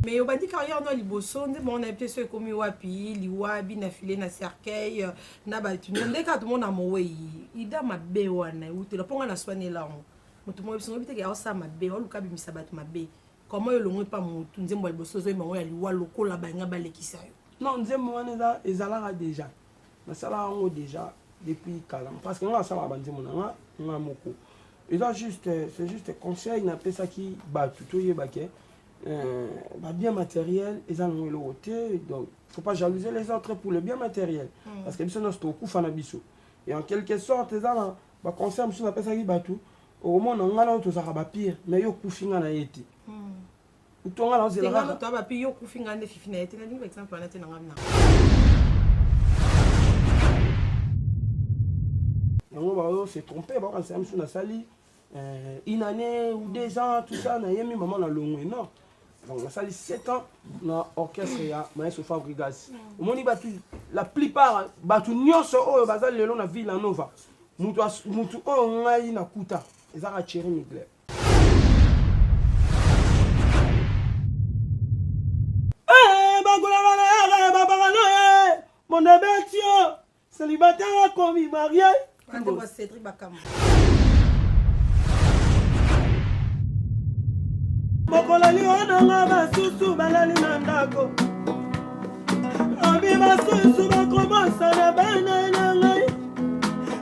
Mais au bandi carrière dans liboso on a peut-être comme wapi liwabi na filé na cercueil na batu ndé ka tout monde na mowe ida mabe wana utela ponga na soigner là mutu mo biso ngobite ka osa mabe oluka bimisa batu mabe comment yo longo pa mutu nzembo liboso zo imango ya liwa lokola banga balekisa yo non nzembo wana ezalaka déjà nasala ngo déjà depuis kala parce que nga sala banzembo na nga moko c'est juste conseil na pesa ki batu to yebake bien matériel et ça le côté donc faut pas jalouser les autres pour le bien matériel parce que biso notre coup fana biso et en quelque sorte ça là ba concerne sur la pesa ki batu au moins on a autre ça ba pire mais yo kufinga na yete to nga na c'est là to ba pire yo kufinga na fifina yete na par exemple na tena ngam na on va se tromper ba quand c'est na sali une année ou 2 ans tout ça na yemi maman na longwe non. Donc, on a sali 7 ans dans l'orchestre ya Maestro Fabregas. Au moins, la plupart, batu nyonso o bazali lelo na Villanova. Mutu o ngai na kuta. Ezaka Thierry Mugler. Mon abetio, célibataire comme marié. Cédric Bakam. Mokolali onanga basusu balali na ndako Abi basusu bakomosa na bana na ngai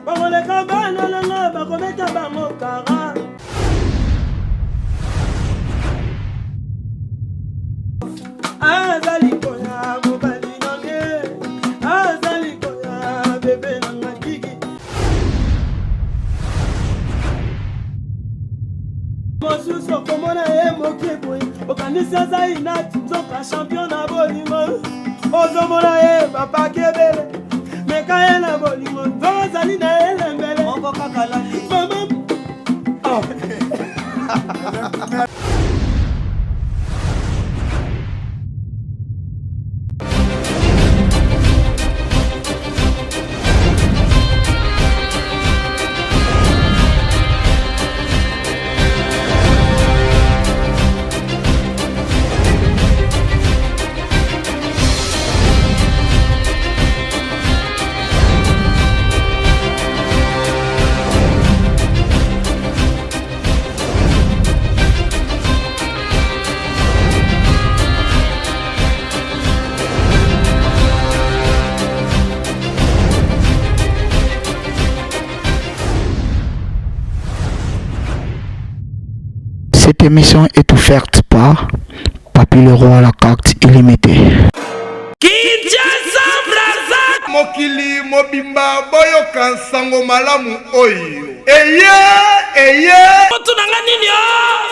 Bakoleka bana na ngai bakometa bango kara Azali koya mobali nange Azali koya bebe nanga gigi Mosusu komona moke boy okanisa za inati nzoka champion na bolingo ozomona ye papa kebele mekaye na bolingo tozali na elembele moko kakala mama Cette émission est offerte par Papi le Roi à la carte illimitée. Mokili mobimba boyo kansango malamu oyo. Eye Otunanga nini yo?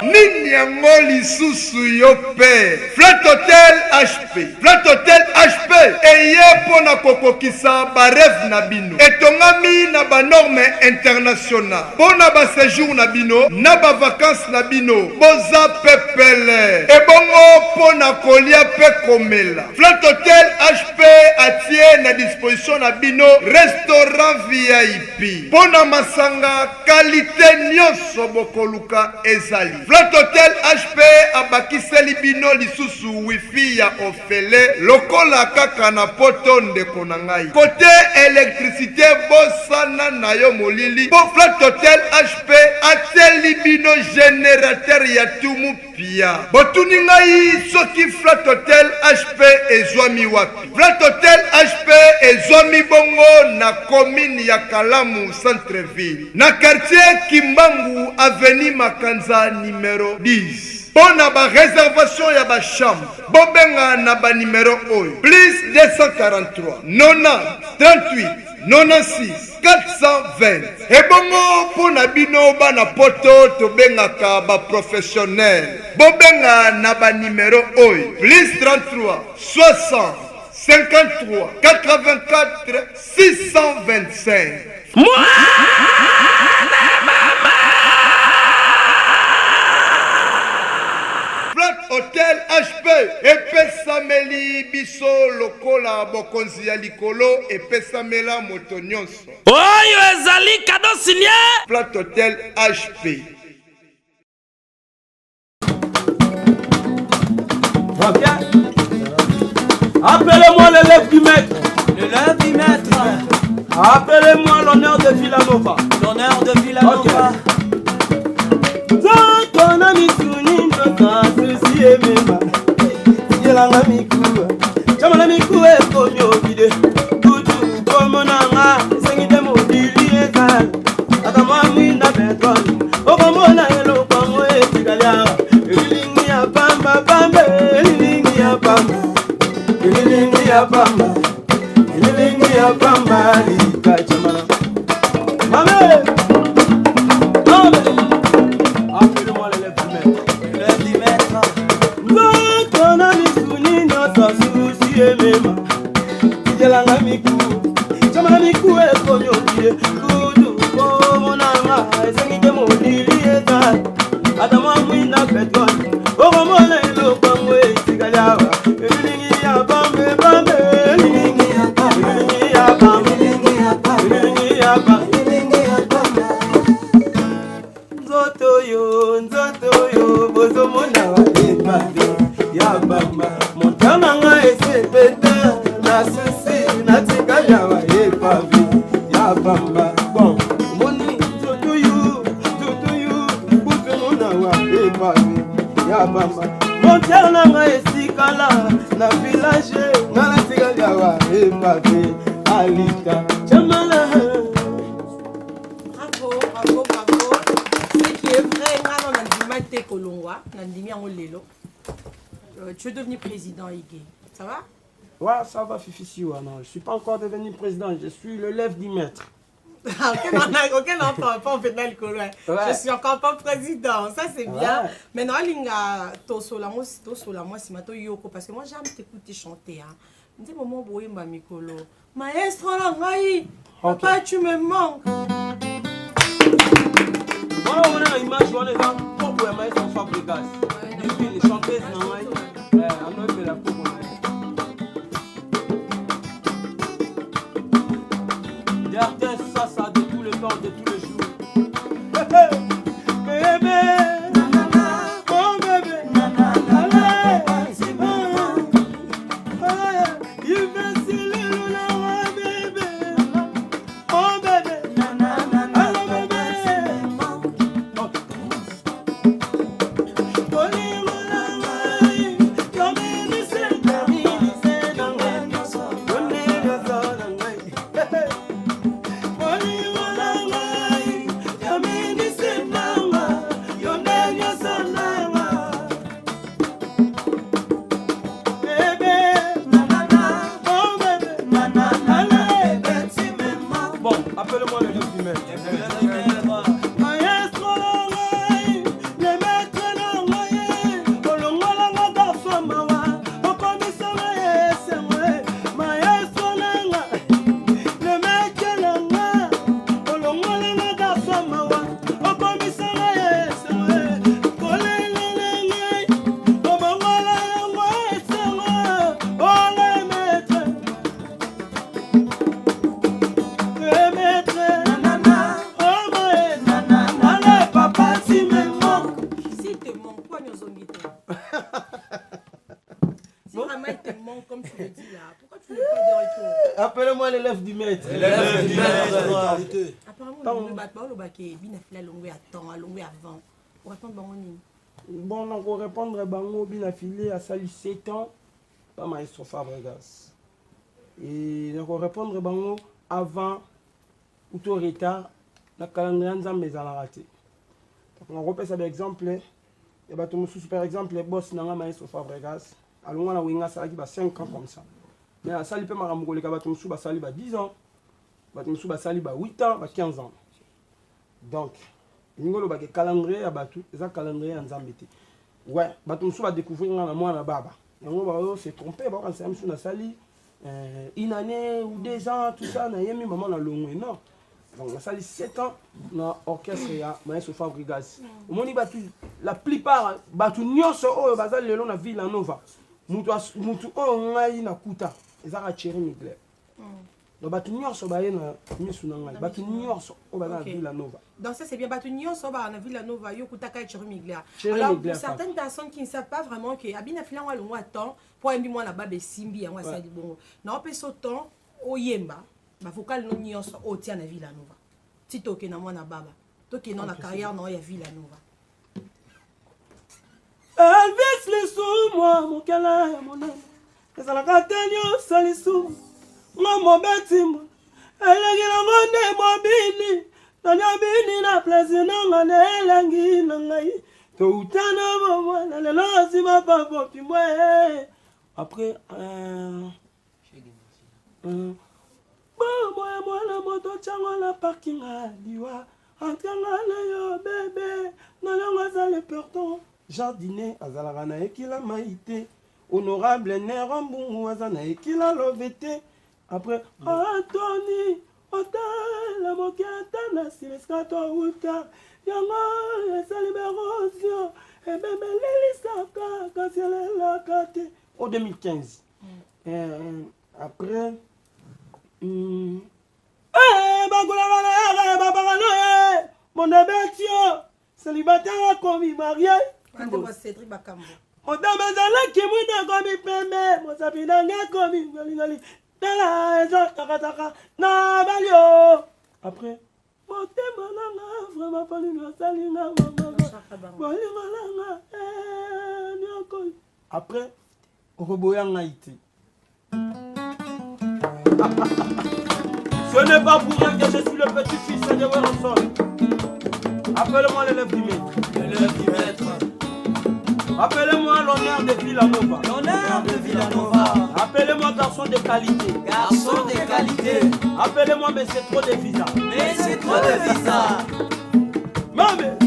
Nini yango lisusu yo pe. Flat Hotel HP. Flat Hotel HP. Eye pona kokokisa ba rêve na bino. Etongami na ba norme international. Pona ba séjour na bino, na ba vacances na bino. Boza pepele. Ebongo pona kolia pe komela. Flat Hotel HP atie na disposition na bino restaurant VIP. Pona masanga qualité nyonso bokoluka ezali. Flat Hotel HP abakiseli bino lisusu wifi ya ofele lokola kaka na poto ndeko na ngai. Côté électricité bosana na yo molili. Po Flat Hotel HP ateli bino générateur ya tumu pia. Botuni ngai soki Flat Hotel HP ezwami wapi. Flat Hotel HP ezwami bongo na commune ya Kalamu centre-ville. Na quartier Kimbangu avenue Makanza numéro 10. Pona ba réservation ya ba chambre. Bobenga na ba numéro oyo. Plus 243 90 38 96 420. Ebongo pona bino bana poto to bengaka ba professionnel. Bobenga na ba numéro oyo. Plus 33 60 53 84 625. Flat Hotel HP epesameli biso lokola bokonzi ya likolo epesamela moto nyonso. Oyo ezali kado signé Flat Hotel HP. Ok. Appelez-moi l'élève du maître. L'élève du maître. Appelez-moi l'honneur de Villanova. L'honneur de Villanova. Ton ami Souni, notre souci est même. Il a un amico. J'aime l'amico et comme yo vide. Tout comme on a, c'est qui t'aime au délire. Attends-moi, oui, n'a pas toi. Au comme on a un lot, comme moi, et tu galères. Lilingi a bamba, bamba, lilingi a bamba. Lilingi a bamba. Lilingi a bamba, lika chamana. Mamé! Appelle-moi l'élève du maître. L'élève du maître. Ton ami Souni, notre souci est même. Il a un amico. J'aime l'amico et comme yo dit. Tout comme on a, c'est qui t'aime au délire. Attends-moi, oui, n'a pas toi. Au moment où il est au Congo, il y a lilingi a bamba, bamba, lilingi a bamba, lilingi a bamba, lilingi a bamba. Nzoto yo, bozo mona wa ebade ya bamba. Montana nga esepeta, na sisi na tikanya wa epavi ya bamba. Bon, moni nzoto yo, bozo mona wa epavi ya bamba. Montana nga esikala, na village nga na tikanya wa epavi alika chamala. Bravo. Ce qui est vrai, on a dit Maté Kolongwa, on a dit Lelo. Tu es devenu président, Igé. Ça va? Ouais, ça va, Fifi. Ouais, non, je ne suis pas encore devenu président, je suis l'élève du maître. Aucun enfant, pas en fait l'alcool. Je suis encore pas président, ça c'est bien. Maintenant, Linga, moi, c'est maintenant Yoko, parce que moi j'aime t'écouter chanter. Je dis, maman, Boyemba Mikolo. Maestro, papa, tu me manques. Voilà, on a une image, on est là, pour le maître Fabrigas. Depuis les chanteuses, on a fait la coupe. Des artistes, ça, de tout le temps, de tous les jours. Bébé, oh bébé, il veut s'y le bébé, oh bébé. Appelle-moi le lieu du maître. Comme tu le dis là, pourquoi tu n'es pas de retour? Appelle-moi l'élève du maître. L'élève du maître. Apparemment, le bateau, le baquet, bien fait la longue à temps, à longue avant. On répond Bangoni. Bon, donc on répondre à Bango, bien affilé à Sali 7 ans, pas Maestro Fabregas. Et donc on répondre à Bango avant ou tout retard, la calendrier Nzambe à la raté. On repère ça par exemple, et bah tout par exemple les boss n'ont Maestro Fabregas. Alors on a winga ça qui va 5 ans comme ça. Mais à Sali peut marambo les kabatum sous Sali ba 10 ans, batum sous Sali ba 8 ans, ba 15 ans. Donc ngolo ba calendrier abatu, ça calendrier Nzambe. Ouais, batum sous va découvrir na moi na baba. On va se tromper ba quand c'est même sous na Sali une année ou 2 ans tout ça na yemi maman na longue non. Donc na Sali 7 ans na orchestre ya Maestro Fabregas. Au moni batu la plupart batu nyonso oyo bazali lelo na Villanova. Mutu oyo ngai na kuta ezaka Thierry Mugler. Donc bato nyonso baye na misu na ngai bato nyonso o ba na Villanova. Donc ça c'est bien bato nyonso ba na Villanova yo kutaka Chéri Miglia. Chéri Alors Miglia, pour certaines personnes qui ne savent pas vraiment que abina filan wa longo temps pour embi moi na babe simbi yango ça di bongo. Na opeso temps oyemba ba vocal no nyonso o tia na Villanova. Tito ke na mwana baba. To ke na carrière na ya Villanova. Elvis les sous moi mon kala ya mon âme. Les alakatenyo salisu. Mon bêtiment, elle est la monnaie mobile. Dans la bini na plaisir n'a l'angi n'angai. Tout un homme, elle est là si ma papa puis moi. Après, moi la moto tchango la parking à diwa. Entranga na yo bébé, dans la maza le porton. Jardinier azalagana ekila maïté. Honorable Nerambou azana ekila lovete. Après, Anthony, Otala, Mokiatana, Silescato, Uta, Yama, Salibérosio, et même l'Elisaka, Kassiela, Kate, en 2015. Après, mon abetio, célibataire commis marié. Cédric Bakambo. Mon damazala qui mouille commis pembe, mon sapinanga commis galingali. Après, après, ce n'est pas pour rien que je suis le petit-fils de Werenson. Appelez-moi l'élève du maître. L'élève du maître. Appelez-moi l'honneur de Villanova. L'honneur de Villanova. Appelez-moi garçon de qualité. Garçon de qualité. Appelez-moi mais c'est trop de visa. Mais c'est trop de visa. Maman.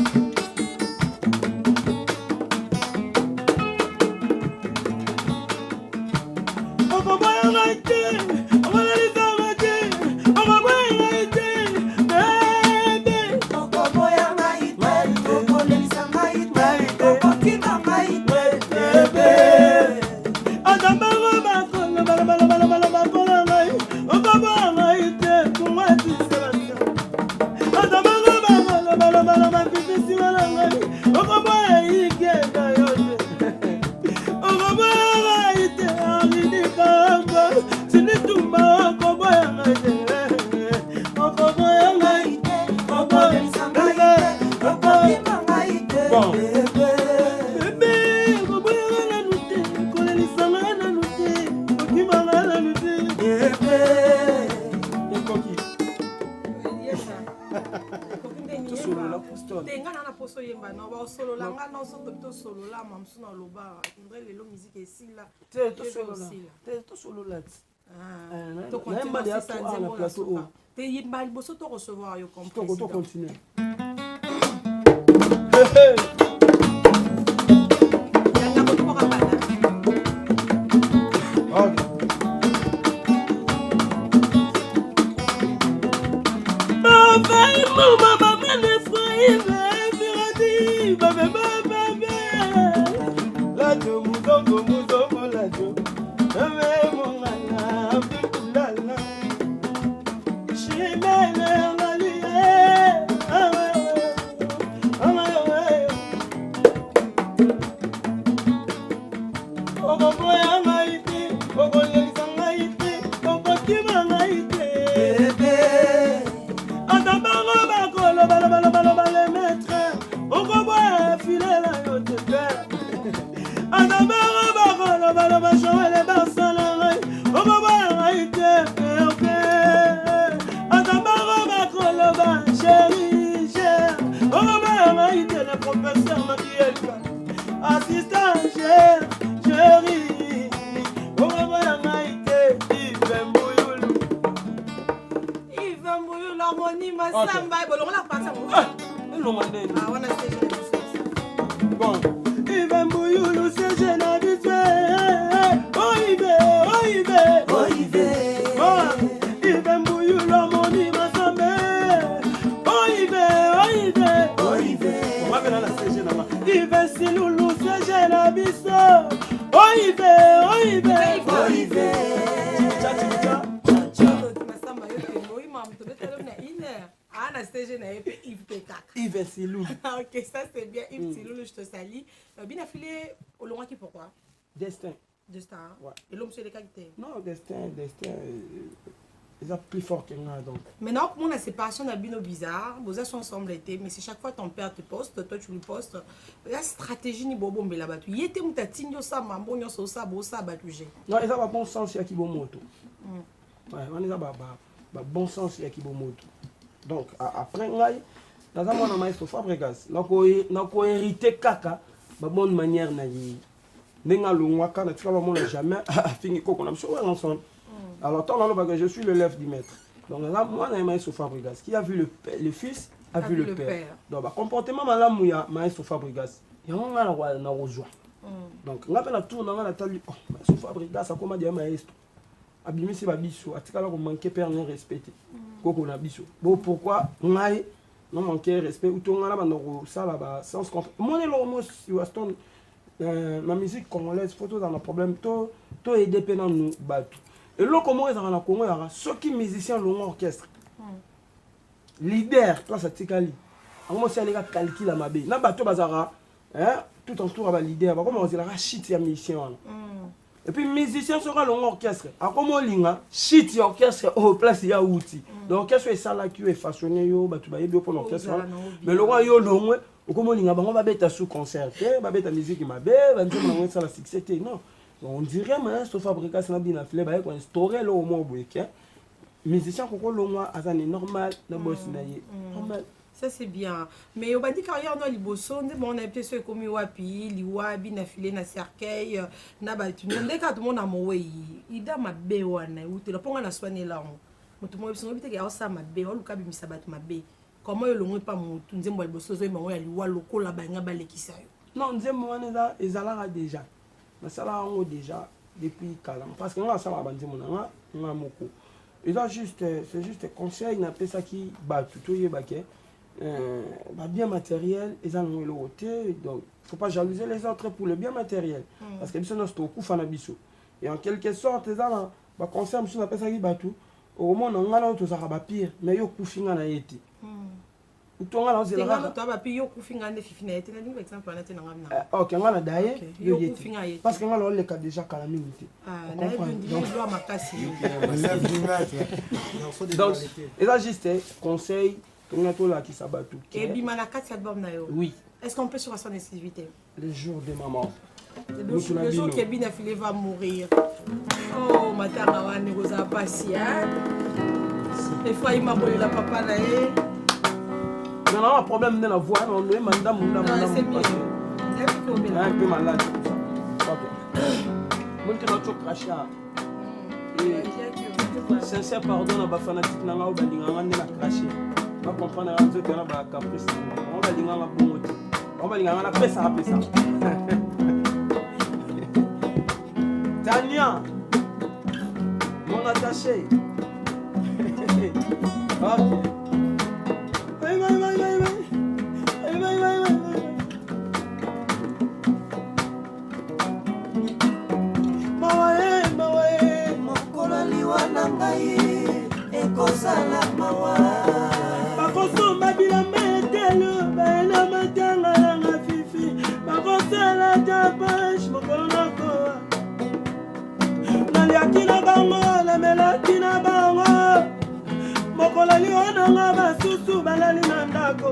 CG n'a pas Yves Pécac. Yves Silou. Ok, ça c'est bien. Yves Silou, je te salue. Bien affilé au loin qui pourquoi? Destin. Destin. Ouais. Et l'homme c'est les qualités. Non, Destin. Ils sont plus forts que moi donc. Maintenant, comme on a séparation d'un bino bizarre, vos sont ensemble été, mais c'est chaque fois ton père te poste, toi tu lui postes. La stratégie ni bobo mais là-bas. Il était où ta tinyo ça, mambo nyo ça, bossa batuje. Non, ils ont un bon sens, il y a qui bon moto. Ouais, on est là-bas, bon sens, il y a qui bon moto. Donc, après, dans un moment, maestro Fabregas, on a hérité caca, de bonne manière, n'a jamais fini qu'on a sur l'ensemble. Alors, tant que je suis le lèvre du maître. Donc là, moi, on a maestro Fabregas qui a vu le fils, a vu le père. Donc, le comportement, maestro Fabregas, il y a un rejoint. Donc, on a tout, on a dit, maestro Fabregas, ça commence à dire maestro. Abimi c'est babiso, atikala ko manquer père non respecté. Koko na biso. Bon pourquoi ngai non manquer respect ou to ngala bandoko ça là-bas sans comprendre. Moi le mot sur Aston la musique congolaise photo dans le problème to aider pendant nous battu. Et là comment ils en Congo yara ceux qui musiciens long orchestre. Leader toi ça tikali. Amo c'est les gars calcul à mabe. Na bato bazara hein tout entour à leader ba comment on dit la shit ya musicien. Et puis musicien sera long orchestre. À comment linga shit orchestre au place ya outil. L'orchestre est ça là qui est façonné yo ba tu ba yebi pour l'orchestre. Mais le roi yo long au comment linga ba on va beta sous concert, ba beta musique ma be, ba nzema na ça la succès non. On dirait maestro Fabregas na bien aflé ba ko instaurer le moment boyeke. Musicien ko longa azane normal na boss na ye. Normal. Ça c'est bien. Mais on va dire carrière dans les bossons, on a été sur comme wapi, liwabi na filé na cercueil, na batu. On dès que tout le monde a moué, il da ma bé wana, ou te la ponga na soigner là. Mo tout le monde peut que ça ma bé, ou luka bi misabat ma bé. Comment le long pas mon tout nzembo les bossons zo ma wa liwa loko la banga balekisa yo. Non, nzembo wana za ezalaka déjà. Na sala ngo déjà depuis kalam parce que on a ça ba nzembo na nga moko. Ils ont juste c'est juste conseil na pesa qui batu to yebake. Bien matériel, ils ont le côté, donc il ne faut pas jalouser les autres pour le bien matériel. Parce que nous sommes tous et en quelque sorte, ils ont un conseil, nous appelle ça qui batou. Au moins, on a tout ça pire, mais il y a un na été. Ok, on a parce qu'on a le cas déjà calamité. Donc, ils ont juste conseil. Oui. Est-ce qu'on peut sur son exclusivité? Le jour de maman. Le jour que Bina Filé va mourir. Oh, ma tante a négocié passer. Des fois, il m'a volé la papa là. On a un problème de la voix. On est madame. C'est bien. Un peu malade. Ok. Moi, je suis craché. Sincère pardon à ma fanatique. Je suis craché. On va comprendre un peu que la caprice. On va dire un bon motif. On va dire un peu ça. Tania, mon attaché. Ok. Bakosomba bilamba etelo baena matanga nanga fifi bakosala tapage mokonako naliaki na bango namelaki na bango mokolali onanga basusu balali na ndako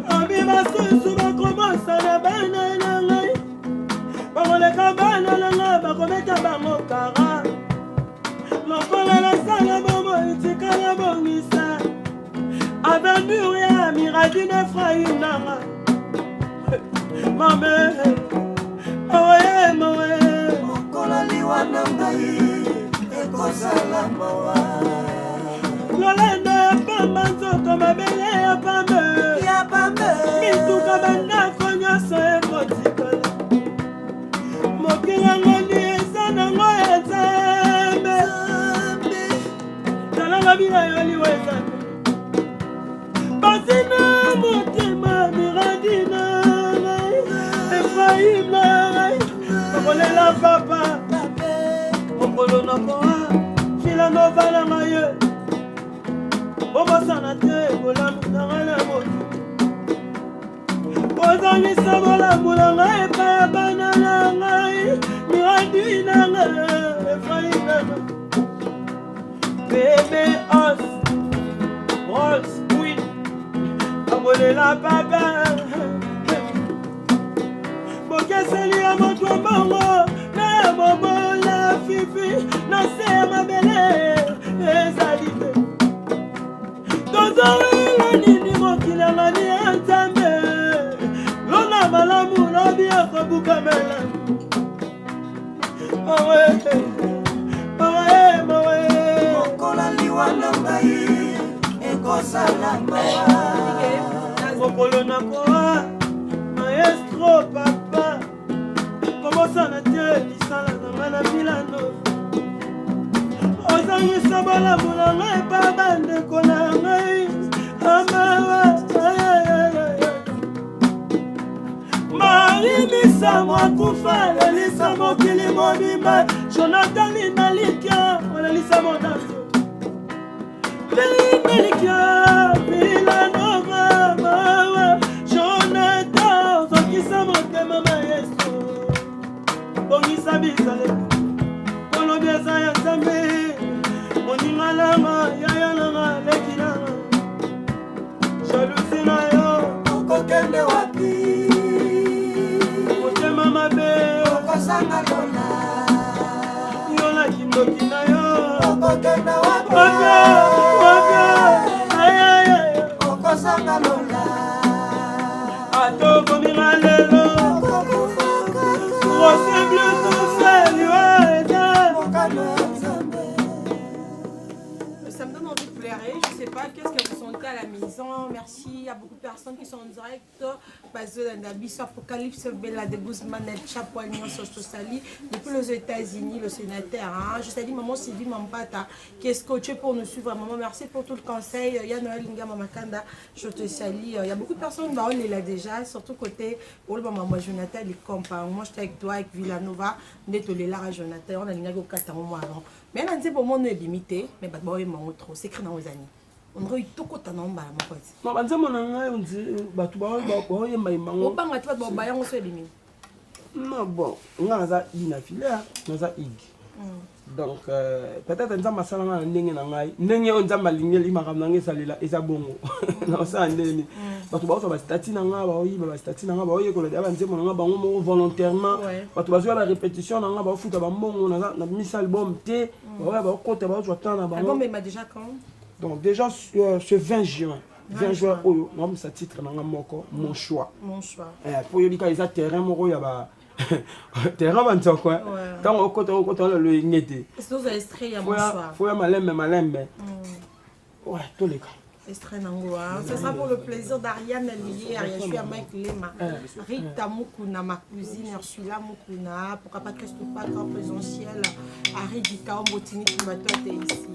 abi basusu bakobosana bana na ngai bakoleka bana na ngai bakometa bango kara lokola nasala bomo etikala bongisa aventure ya Miradine Ephraim nanga mame oye moye mokola liwa na ngai ekosala mawa lolendo ya pamba nzoto mabele ya pambe mituka bandako nyonso ekotikala mokili yango ndi eza nango ya nzambe talanga bina yo liwa ezambe basina motema Miradine Ephraim na ngai okolela papa mokolo na koa fila nova na ngai obosana te bolamu nanga na moto ozangisa bolamu na ngai epai ya bana na ngai miradi na ngai efai nanga bebe os Rolls Queen abolela baba bokeseli ya moto bongo na mobola fifi na se mabele ezali te tozowela nini mokilanga ni ya nzambe lona malamu lobi akobukamela mokola liwa na ngai ekosala mawa mokolo na koa maestro papa komosana te lisala nanga na milano ozangisa bolamu na ngai pa bandeko na ngai amawa marimisa mwakufa lalisa mokili mobimba jonathan linalikia olalisa monanzo linalikia Villanova mawa jonathan ozokisa motema maestro bongisa bizale kolobi eza ya nzambe moninga nanga yaya nanga leki nanga jalusi na yo okokende wapi motema mabe okosanga lola yo na kindoki na yo okokende wapi okosanga lola atokominga lelo rosible tofeliweza Ça me donne envie de pleurer. Je sais pas qu'est-ce que vous sentez à la maison. Merci à beaucoup de personnes qui sont en direct. Basé dans l'Abysse, Apocalypse, Bella de Guzman, El Chapo, Agnon, Sostosali, depuis les États-Unis, le sénateur. Je salue maman Sylvie Mampata qui est scotché pour nous suivre. Maman, merci pour tout le conseil. Il y a Noël Linga Mamakanda, je te salue. Il y a beaucoup de personnes, on est là déjà, surtout côté, maman Jonathan, les compagnons. Moi, j'étais avec toi, avec Villanova, on est là, Jonathan, on a l'Inga au 4 mois avant. Mais on a dit pour moi, on est limité, mais bah, bon, trop, c'est écrit dans les années. On a eu tout côté dans mon pote. Non, bah, on dit, bah, tu vas on va tu vas on se élimine. Non, bon, on a ça inaffilé, on a ça ig. Donc, peut-être que nous avons un nenge nangai, nenge on a maligné les marams nangai salila et ça bongo. Non, ça un nenge. Parce que bah, stati nanga, bah oui, bah stati nanga, bah oui, que le diable nous nanga, bah on volontairement. Parce que bah la répétition nanga, bah fout bah bongo, on a mis album T, bah bah côté bah tu attends bah. Album mais déjà quand? Donc déjà ce 20 juin. 20 juin, on a mis ce titre nanga moko, mon choix. Mon choix. Pour y dire qu'ils terrain moko ya bah. Terrain bantu quoi. Quand on côté le ngete. C'est nous extrait ya mon choix. Faut malembe. Ouais, tous les cas. Extrait nangoa. Ce sera pour le plaisir d'Ariane Lier, je suis avec Lema. Rita Mukuna, ma cousine Ursula Mukuna, pourquoi pas Christophe Paca présentiel, Harry Dika Mbotini qui m'a tête ici.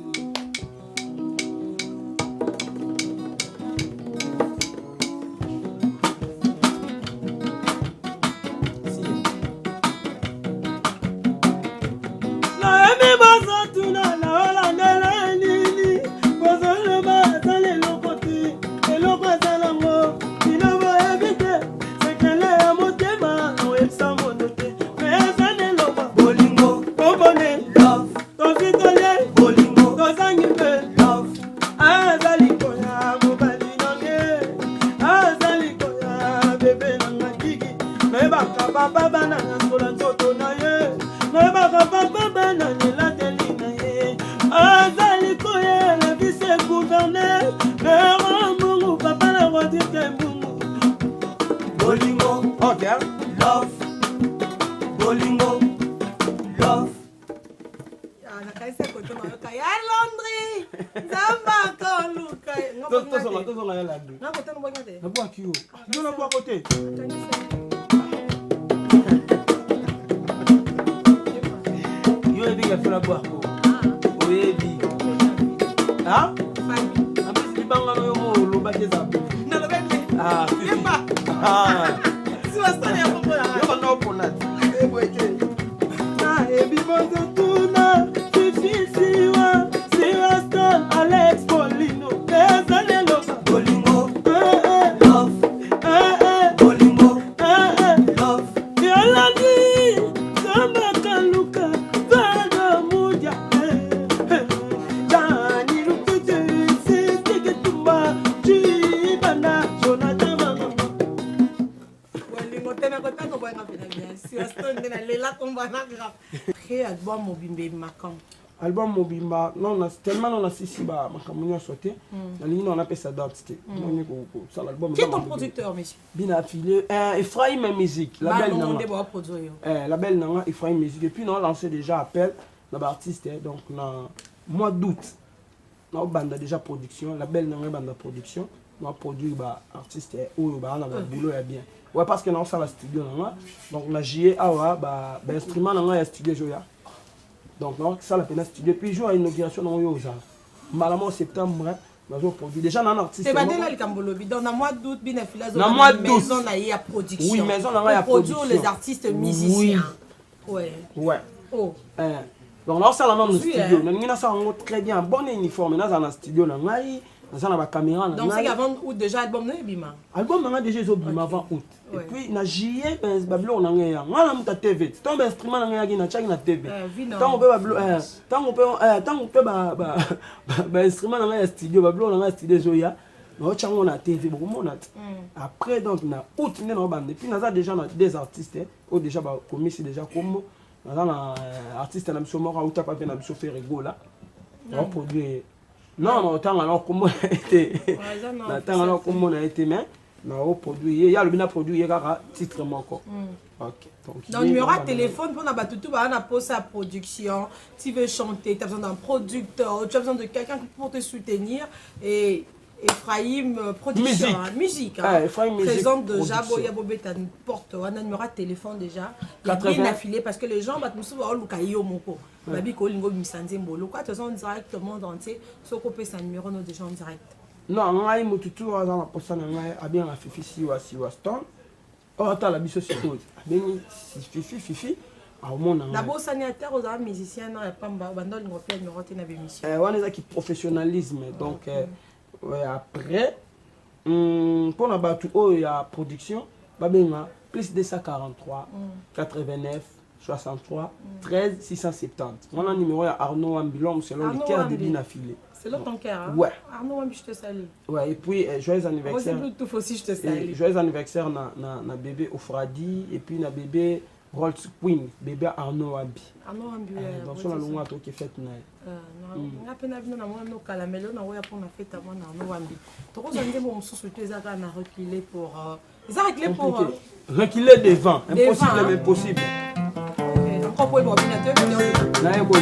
bien sûr. Après, album Mobimbe Macan. Album Mobimba, non, tellement on a six bas, on a sauté. On a fait ça d'identité. Qui est ton producteur, monsieur? Bien affilié. Ephraim Music. Label Nanga, Ephraim Music. Et puis, on a lancé déjà appel dans l'artiste. Donc, dans le mois d'août, on a déjà production. Label Nanga banda production. On a produit l'artiste. On a un boulot bien. Ouais, parce que nous sommes dans le studio. Donc, on a joué à l'instrument dans le studio. Donc, ça, la peine studio. Puis, jour à l'inauguration, on a eu malalement en septembre, nous avons produit. Déjà, un artiste. C'est pas là le Cambolobi. Dans le mois d'août, bien affilié. Dans le mois d'août. Maison, il y a production. Oui, maison, il y a production. Pour produire les artistes musiciens. Oui. Ouais. Ouais. Oh. Donc, là, ça, dans le studio. Nous avons très bien, bon uniforme. Nous avons dans le studio. Nous avons la caméra. Donc, c'est avant août, déjà, album de Bima. Album, nous avons déjà Bima avant août. Et puis, na juillet, Babylone, on a un TV. Tant d'instruments, on a un TV. Tant on peut instrument dans un studio, Babylone, on a un studio Zoya. On a TV, beaucoup de après, donc, on a août, on a bande. Et puis, on a déjà des artistes, ou déjà commis, c'est déjà comme on a un artiste, on a mis mort, ou t'as pas bien fait rigolo là. On a produit. Non, autant alors comment on a été. Attends alors comment on a été, mais. Non, produit. Il y a le bien produit, il y a un titre encore. Ok. Donc, numéro de téléphone pour sa production. Tu veux chanter, tu as besoin d'un producteur, tu as besoin de quelqu'un pour te soutenir. Et Ephraim Production. Musique. Ephraim Musique. Présente déjà, Boya Bobeta porte. On a un numéro de téléphone déjà. Il est bien affilié parce que les gens battent nous voir Lukayo Moko. Babi Kolingo Misanzembo. Le quoi, tu es en direct, le monde entier. Sauf qu'on peut un numéro déjà en direct. Non, on a eu tout le temps pour ça, on a bien la Fifi Stone. On a la biso sur tout. Fifi. D'abord, sanitaire aux arts musiciens, on a pas bandol mission. On est qui professionnalisme. Donc, après, pour la battu, il y a production, plus 243, 89, 63, 13, 670. On a un numéro à Arnaud Ambilom selon le cœur de bien affilé. C'est là ton cœur, hein? Ouais. Arnaud, je te salue. Ouais, et puis joyeux anniversaire. Moi, c'est aussi, je te salue. Joyeux anniversaire na bébé Ofradi et puis na bébé Rolls Queen, bébé Arnaud Ambi. Arnaud Ambi, ouais. Donc, sur la longue à toi qui est faite. On a peine à venir dans nos calamelo, on a pour la fête avant Arnaud Ambi. Donc, on a dit, bon, surtout, ils ont reculé pour. Ils ont reculé pour. Reculer devant. Impossible, mais possible. Ok, on peut y ordinateur. Là, il y a ouais,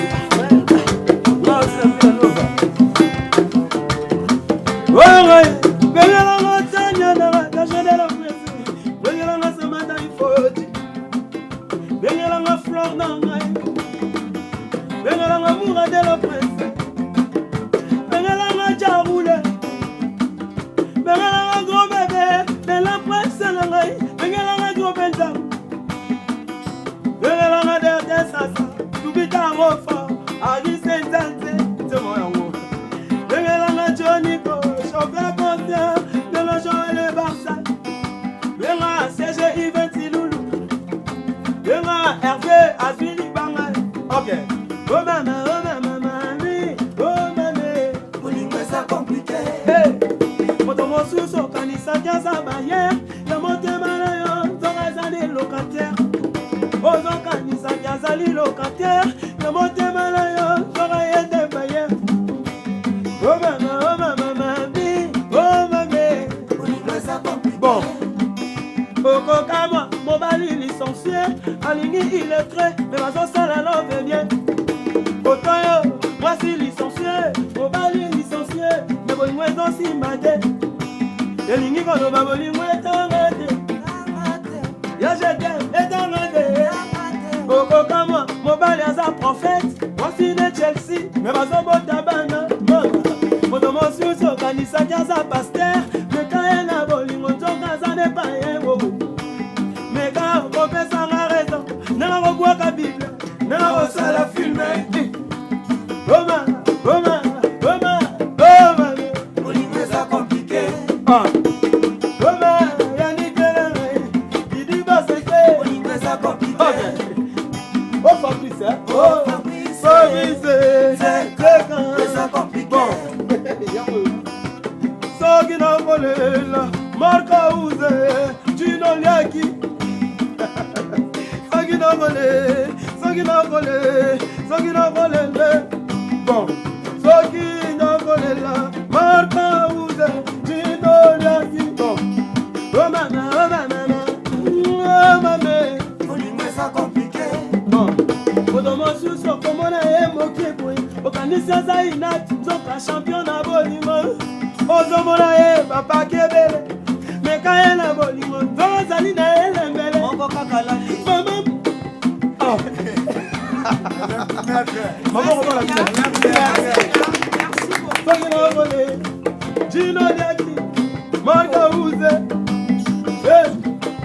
volé, ceux qui n'ont volé, ceux qui n'ont volé, bon, ceux qui n'ont volé là, Martha Ouze, Gino Yaki, bon, oh maman, oh maman, ça compliqué. bon, Odomo Suso, comme on a émoqué, Okanisa Zainat, Zoka champion à Bolimo, Ozomola, Papa Kebele, Mekaya na Bolimo, Zozali na Elembele, maman. Oh. Maman, on va la faire. Gino Diaki, Martha Ouze,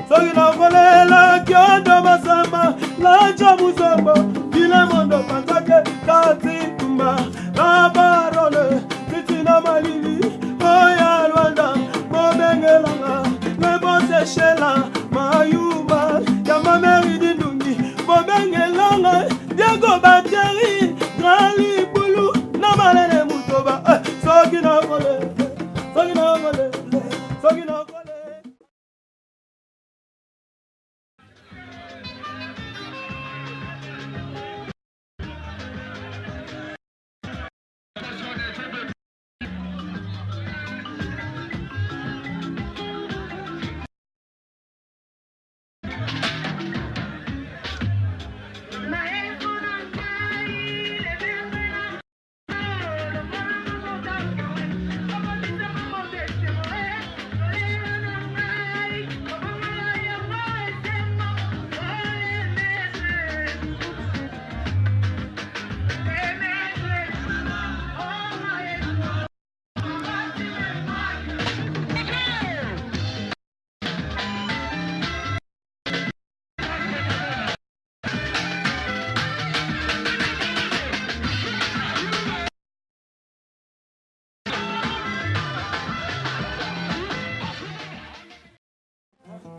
Sogina volé la Kyoto Basama, la Jamuzamba, Kilemondo Pantake, Kati Tumba, la Barone, Titina Malili, Oya Rwanda, Mobengelanga, Mebose Shela, Mayuma, Yamameri Dindungi, Mobengelanga, Diego Bateri, Grali Bulu, Namalene Mutoba, Sogina volé, Sogina volé, Sogina volé.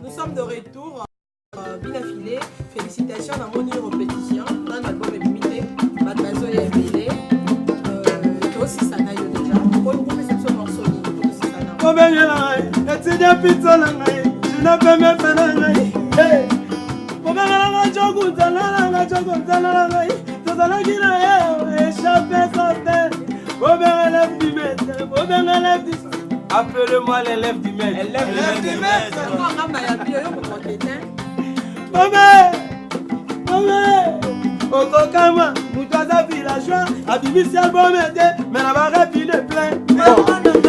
Nous sommes de retour, bien affilé. Félicitations à mon répétition. Dans l'album est limité. Mademoiselle est mêlée. Toi aussi, ça n'a eu déjà. Pour le groupe, c'est ce morceau. Combien il y a et tu n'as plus de langue. Tu n'as pas même pas de langue. Combien il y a de appelez-moi l'élève du maître. Élève du maître. Okokama, Moutaza villageois, Abimisi album était, mais la barre puis de plein.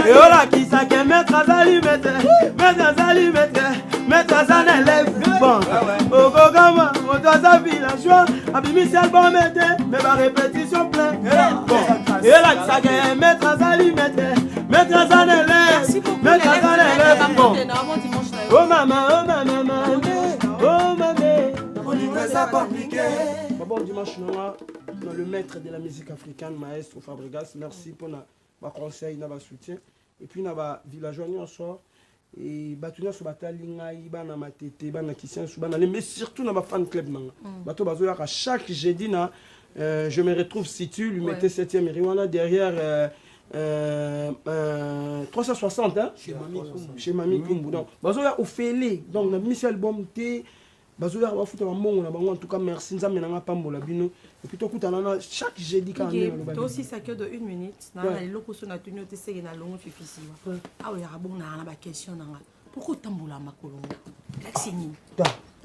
Et voilà qui s'est maître Azali maître, maître Azali maître, maître Azali élève. Bon, Okokama, Moutaza villageois, Abimisi album était, mais la répétition plein. Bon, et là qui s'est maître Azali maître, maître Azali élève, maître Azali élève. Bon, oh maman, oh maman, oh maman. Ça compliqué. Bon dimanche, dans le maître de la musique africaine, Maestro Fabregas, merci pour nos conseils, nos soutien. Et puis, nous avons villageois, nous sommes et batuna sur batalinga ibana matete bana kisien sur bana mais surtout dans ma fan club bato bazoya chaque jeudi na je me retrouve si tu lui mettez 7e Riwana derrière 360 hein chez Mami Kumbu donc bazoya ofélé donc na mis album té bazoya ba futa mbongo na bango en tout cas merci nzambe na pambola bino et puis tokutana na chaque jeudi quand même toi aussi ça que de 1 minute na loko so na tuni oteseke na longo fifisi awo ya bon na ba question na pourquoi tambola makolongo kaksini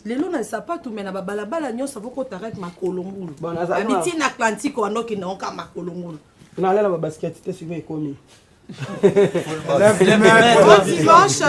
lelo na sapato mais na balabala nyosa voko t'arrête makolongo abiti na Atlantique wanoki na onka makolongo na lela ba basket te sivyo ekomi dimanche